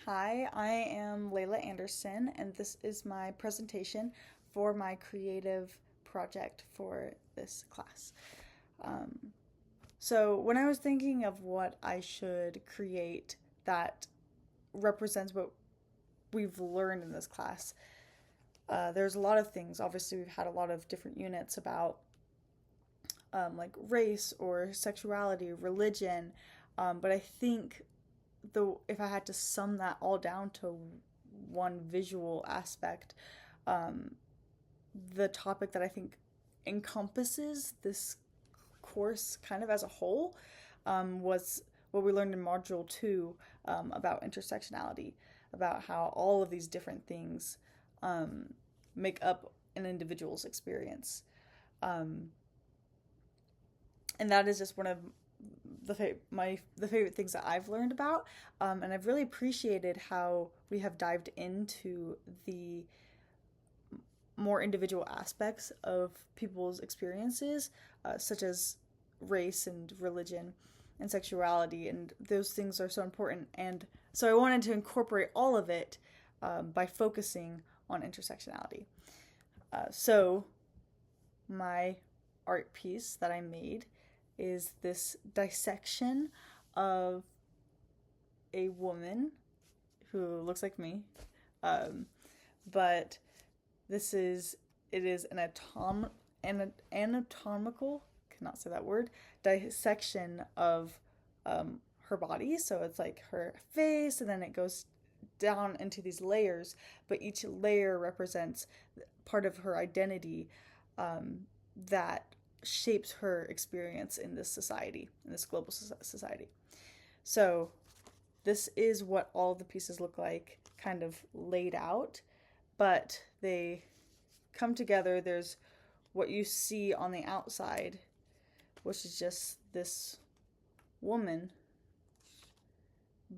Hi, I am Layla Anderson, and this is my presentation for my creative project for this class. Um, so, when I was thinking of what I should create that represents what we've learned in this class, there's a lot of things. Obviously, we've had a lot of different units about like race or sexuality, religion, but I think if I had to sum that all down to one visual aspect, um, the topic that I think encompasses this course kind of as a whole was what we learned in Module 2 about intersectionality, about how all of these different things um, make up an individual's experience. Um, and that is just one of the favorite things that I've learned about, and I've really appreciated how we have dived into the more individual aspects of people's experiences, such as race and religion and sexuality, and those things are so important. And so I wanted to incorporate all of it by focusing on intersectionality. So my art piece that I made is this dissection of a woman who looks like me, um, but it is an anatomical, cannot say that word, dissection of her body. So it's like her face, and then it goes down into these layers, but each layer represents part of her identity that shapes her experience in this society, in this global society. So this is what all the pieces look like, kind of laid out, but they come together. There's what you see on the outside, which is just this woman,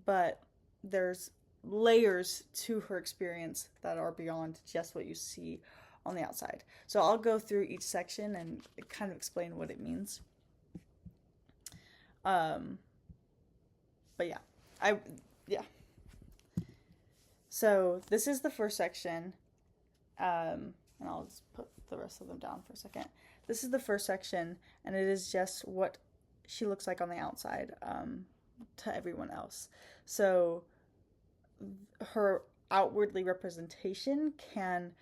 but there's layers to her experience that are beyond just what you see on the outside. So I'll go through each section and kind of explain what it means. Um, but yeah, yeah. So this is the first section, and I'll just put the rest of them down for a second. This is the first section, and it is just what she looks like on the outside to everyone else. So her outwardly representation can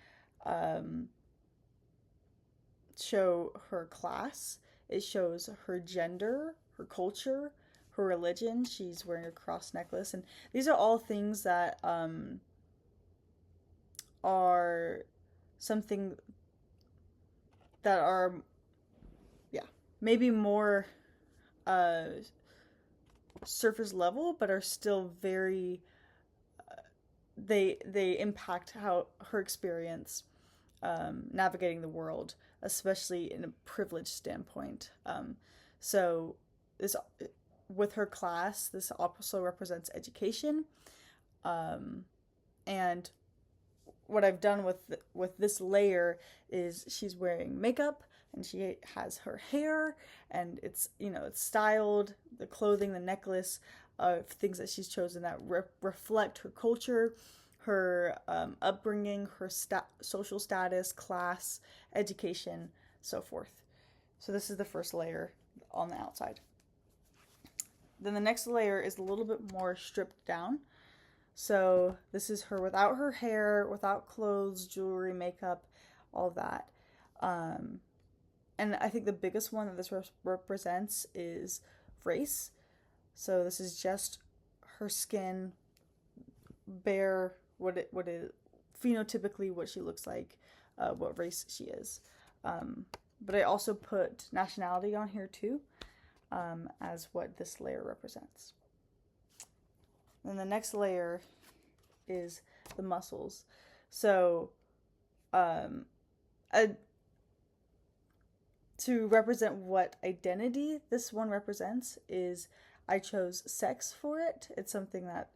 show her class. It shows her gender, her culture, her religion. She's wearing a cross necklace, and these are all things that are something that are, yeah, maybe more uh, surface level, but are still very. They impact how her experience navigating the world, especially in a privileged standpoint. So this with her class, this also represents education, and what I've done with this layer is she's wearing makeup and she has her hair, and it's it's styled, the clothing, the necklace, things that she's chosen that reflect her culture, her upbringing, her social status, class, education, so forth. So this is the first layer on the outside. Then the next layer is a little bit more stripped down. So this is her without her hair, without clothes, jewelry, makeup, all of that. And I think the biggest one that this represents is race. So this is just her skin, bare what it phenotypically what she looks like, what race she is. But I also put nationality on here too, as what this layer represents. Then the next layer is the muscles. So, to represent what identity this one represents is I chose sex for it. It's something that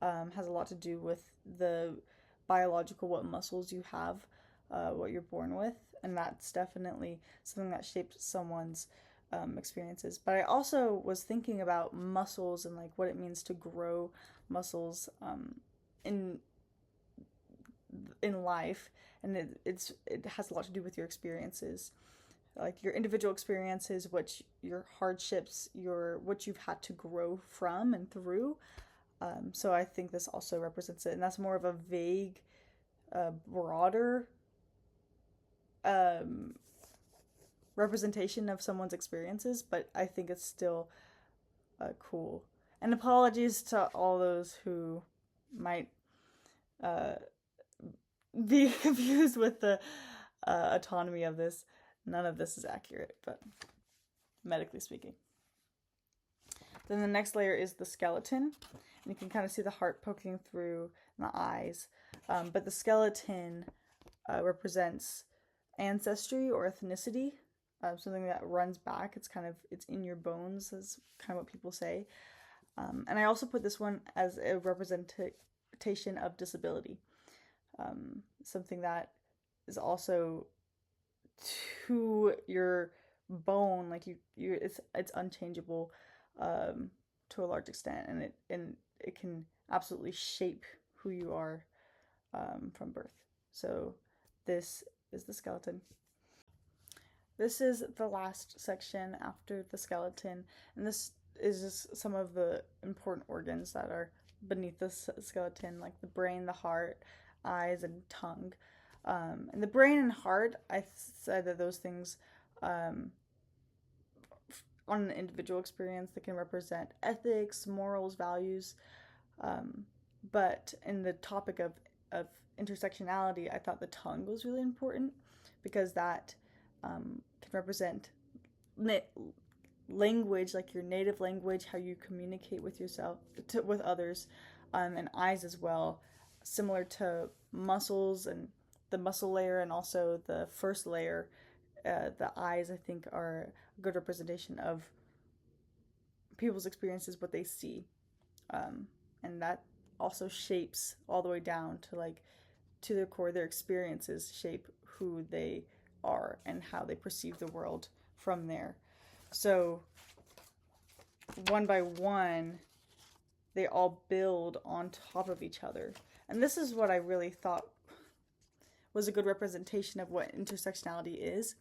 has a lot to do with the biological, what muscles you have, what you're born with, and that's definitely something that shapes someone's experiences. But I also was thinking about muscles and like what it means to grow muscles in life, and it has a lot to do with your experiences, like your individual experiences, your hardships, what you've had to grow from and through. So I think this also represents it, and that's more of a vague, broader um, representation of someone's experiences, but I think it's still cool. And apologies to all those who might uh, be confused with the autonomy of this. None of this is accurate, but medically speaking. Then the next layer is the skeleton. And you can kind of see the heart poking through the eyes. But the skeleton represents ancestry or ethnicity, something that runs back. It's in your bones, is kind of what people say. And I also put this one as a representation of disability, something that is also to your bone, like it's unchangeable to a large extent, and it can absolutely shape who you are from birth. So this is the skeleton. This is the last section after the skeleton, and this is just some of the important organs that are beneath the skeleton, like the brain, the heart, eyes, and tongue. And the brain and heart, I said that those things, on an individual experience, they can represent ethics, morals, values. But in the topic of intersectionality, I thought the tongue was really important, because that can represent language, like your native language, how you communicate with yourself, with others, and eyes as well, similar to muscles and the muscle layer, and also the first layer. The eyes, I think, are a good representation of people's experiences, what they see, and that also shapes all the way down to their core. Their experiences shape who they are and how they perceive the world from there. So one by one, they all build on top of each other. And this is what I really thought was a good representation of what intersectionality is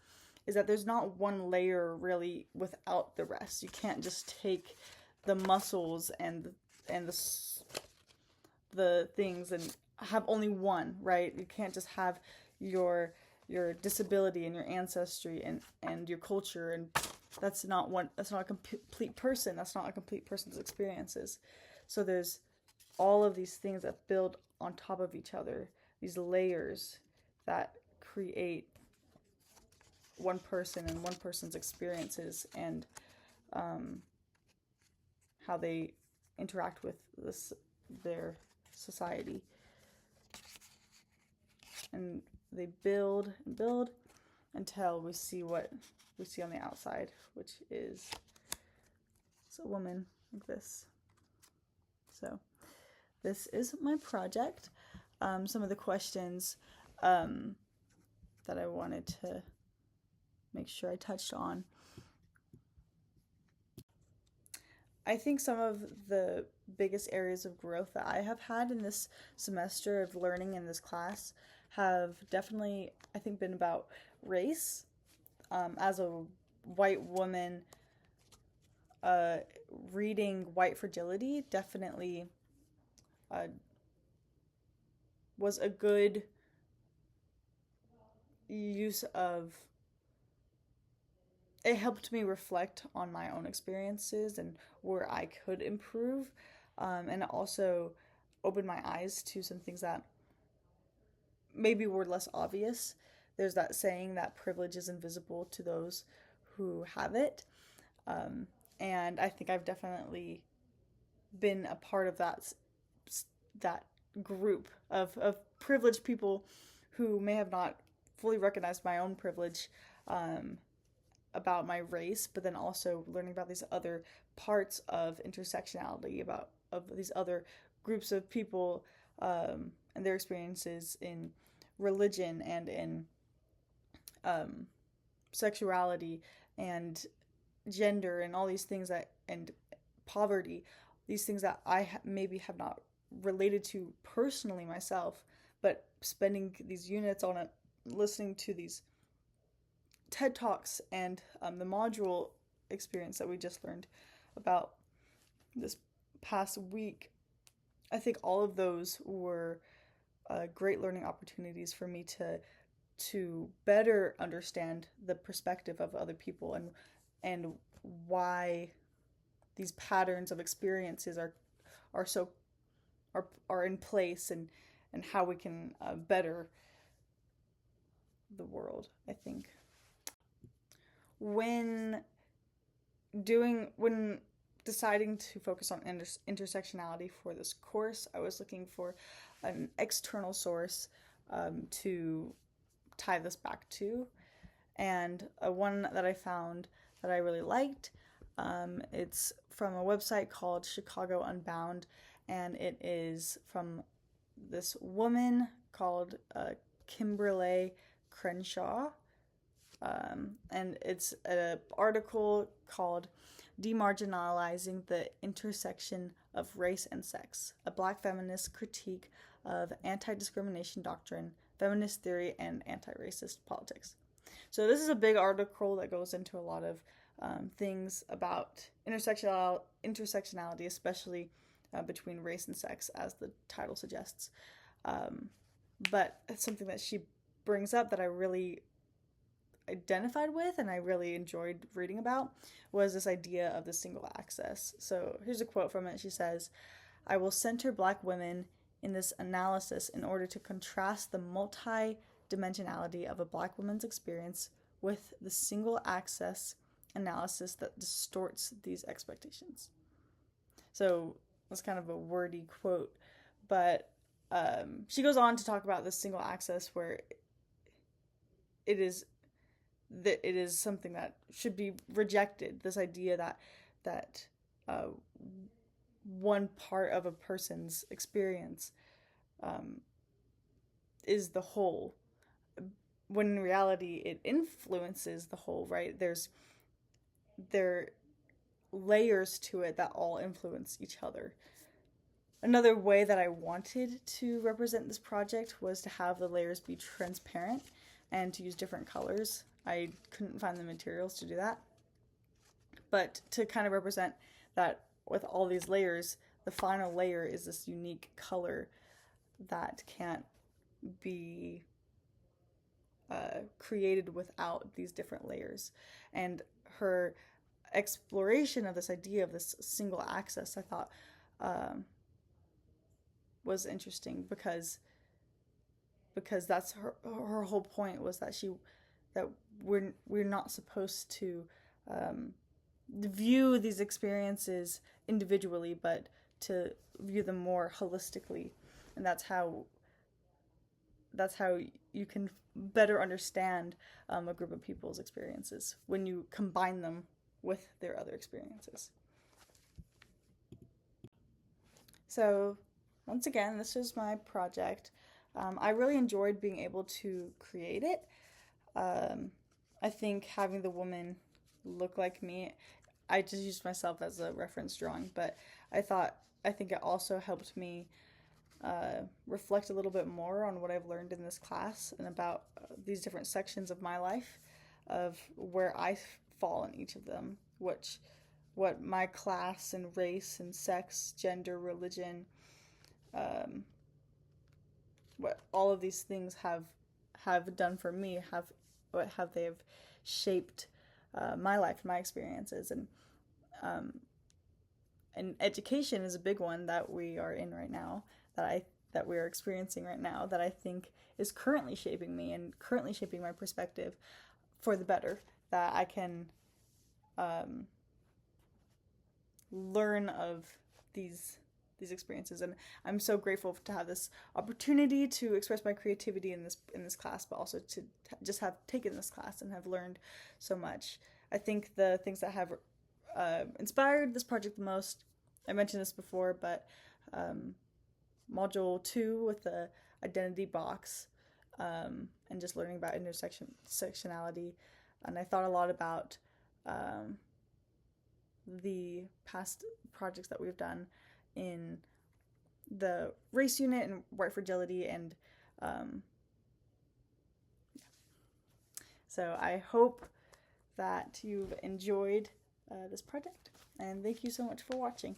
that there's not one layer really without the rest. You can't just take the muscles and the things and have only one, right? You can't just have your disability and your ancestry and your culture, and that's not a complete person. That's not a complete person's experiences. So there's all of these things that build on top of each other, these layers that create one person and one person's experiences, and how they interact with their society. And they build and build until we see what we see on the outside, which is a woman like this. So this is my project. Some of the questions that I wanted to make sure I touched on. I think some of the biggest areas of growth that I have had in this semester of learning in this class have definitely, I think, been about race. As a white woman, reading White Fragility definitely was a good use of. It helped me reflect on my own experiences and where I could improve, and it also opened my eyes to some things that maybe were less obvious. There's that saying that privilege is invisible to those who have it, and I think I've definitely been a part of that group of privileged people who may have not fully recognized my own privilege, about my race, but then also learning about these other parts of intersectionality, of these other groups of people, and their experiences in religion and in sexuality and gender and all these things and poverty, these things that I maybe have not related to personally myself, but spending these units on it, listening to these TED Talks and the module experience that we just learned about this past week, I think all of those were great learning opportunities for me to better understand the perspective of other people, and why these patterns of experiences are in place, and how we can better the world. I think when deciding to focus on intersectionality for this course, I was looking for an external source to tie this back to, and one that I found that I really liked, it's from a website called Chicago Unbound, and it is from this woman called Kimberly Crenshaw, and it's an article called Demarginalizing the Intersection of Race and Sex, a Black feminist critique of antidiscrimination doctrine, feminist theory, and antiracist politics. So this is a big article that goes into a lot of things about intersectionality, especially between race and sex, as the title suggests. But it's something that she brings up that I really identified with and I really enjoyed reading about, was this idea of the single access. So here's a quote from it. She says, "I will center Black women in this analysis in order to contrast the multi-dimensionality of a Black woman's experience with the single access analysis that distorts these expectations." So that's kind of a wordy quote, but she goes on to talk about this single access where it is something that should be rejected. This idea that one part of a person's experience is the whole, when in reality it influences the whole, right? There are layers to it that all influence each other. Another way that I wanted to represent this project was to have the layers be transparent and to use different colors. I couldn't find the materials to do that. But to kind of represent that with all these layers, the final layer is this unique color that can't be created without these different layers. And her exploration of this idea of this single access, I thought, was interesting because that's her whole point, was that we're not supposed to view these experiences individually, but to view them more holistically, and that's how you can better understand a group of people's experiences, when you combine them with their other experiences. So once again, this is my project. I really enjoyed being able to create it. I think having the woman look like me, I just used myself as a reference drawing, but I think it also helped me reflect a little bit more on what I've learned in this class and about these different sections of my life, of where I fall in each of them, what my class and race and sex, gender, religion, what all of these things have done for me, how they have shaped my life, my experiences, and education is a big one that we are in right now, that we are experiencing right now, that I think is currently shaping me and currently shaping my perspective for the better, that I can learn of these experiences. And I'm so grateful to have this opportunity to express my creativity in this class, but also to just have taken this class and have learned so much. I think the things that have inspired this project the most, I mentioned this before, but Module 2 with the identity box, and just learning about intersectionality. And I thought a lot about the past projects that we've done in the race unit and white fragility. And so I hope that you've enjoyed this project, and thank you so much for watching.